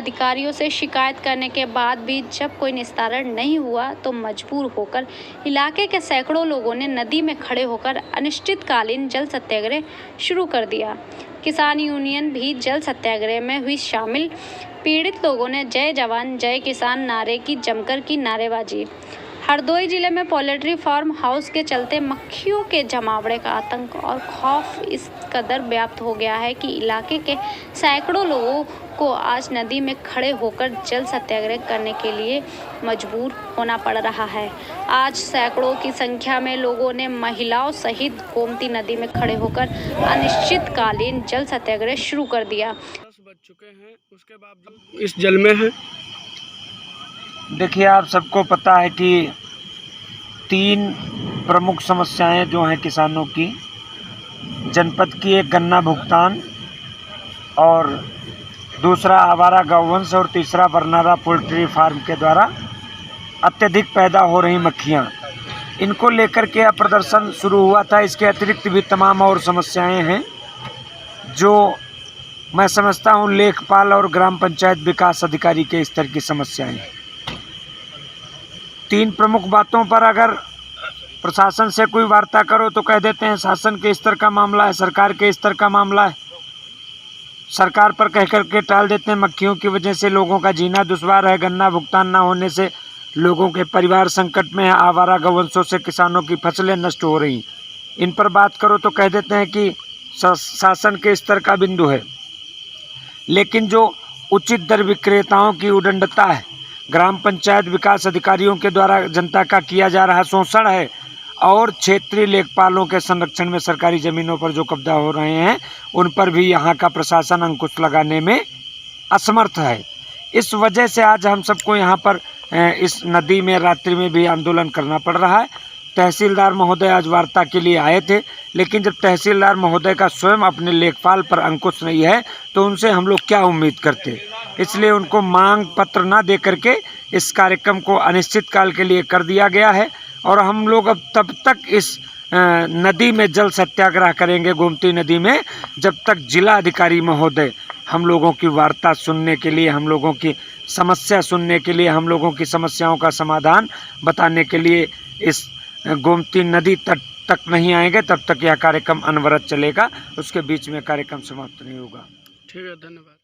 अधिकारियों से शिकायत करने के बाद भी जब कोई निस्तारण नहीं हुआ तो मजबूर होकर इलाके के सैकड़ों लोगों ने नदी में खड़े होकर अनिश्चितकालीन जल सत्याग्रह शुरू कर दिया। किसान यूनियन भी जल सत्याग्रह में हुई शामिल। पीड़ित लोगों ने जय जवान जय किसान नारे की जमकर की नारेबाजी। हरदोई जिले में पोल्ट्री फार्म हाउस के चलते मक्खियों के जमावड़े का आतंक और खौफ इस कदर व्याप्त हो गया है कि इलाके के सैकड़ों लोगों को आज नदी में खड़े होकर जल सत्याग्रह करने के लिए मजबूर होना पड़ रहा है। आज सैकड़ों की संख्या में लोगों ने महिलाओं सहित गोमती नदी में खड़े होकर अनिश्चितकालीन जल सत्याग्रह शुरू कर दिया। 10 बज चुके हैं, उसके बावजूद इस जल में है। देखिए, आप सबको पता है कि 3 प्रमुख समस्याएं जो हैं किसानों की, जनपद की एक गन्ना भुगतान और दूसरा आवारा गौवंश और तीसरा बरनाला पोल्ट्री फार्म के द्वारा अत्यधिक पैदा हो रही मक्खियां, इनको लेकर के प्रदर्शन शुरू हुआ था। इसके अतिरिक्त भी तमाम और समस्याएं हैं जो मैं समझता हूं लेखपाल और ग्राम पंचायत विकास अधिकारी के स्तर की समस्याएं हैं। 3 प्रमुख बातों पर अगर प्रशासन से कोई वार्ता करो तो कह देते हैं शासन के स्तर का मामला है, सरकार के स्तर का मामला है। सरकार पर कह करके टाल देते हैं। मक्खियों की वजह से लोगों का जीना दुश्वार है, गन्ना भुगतान ना होने से लोगों के परिवार संकट में है, आवारा गौवंशों से किसानों की फसलें नष्ट हो रही। इन पर बात करो तो कह देते हैं कि शासन के स्तर का बिंदु है। लेकिन जो उचित दर विक्रेताओं की उदंडता है, ग्राम पंचायत विकास अधिकारियों के द्वारा जनता का किया जा रहा शोषण है और क्षेत्रीय लेखपालों के संरक्षण में सरकारी ज़मीनों पर जो कब्जा हो रहे हैं उन पर भी यहाँ का प्रशासन अंकुश लगाने में असमर्थ है। इस वजह से आज हम सबको यहाँ पर इस नदी में रात्रि में भी आंदोलन करना पड़ रहा है। तहसीलदार महोदय आज वार्ता के लिए आए थे, लेकिन जब तहसीलदार महोदय का स्वयं अपने लेखपाल पर अंकुश नहीं है तो उनसे हम लोग क्या उम्मीद करते। इसलिए उनको मांग पत्र ना दे करके इस कार्यक्रम को अनिश्चितकाल के लिए कर दिया गया है और हम लोग अब तब तक इस नदी में जल सत्याग्रह करेंगे, गोमती नदी में, जब तक जिला अधिकारी महोदय हम लोगों की वार्ता सुनने के लिए, हम लोगों की समस्या सुनने के लिए, हम लोगों की समस्याओं का समाधान बताने के लिए इस गोमती नदी तट तक नहीं आएंगे, तब तक यह कार्यक्रम अनवरत चलेगा। उसके बीच में कार्यक्रम समाप्त नहीं होगा। ठीक है, धन्यवाद।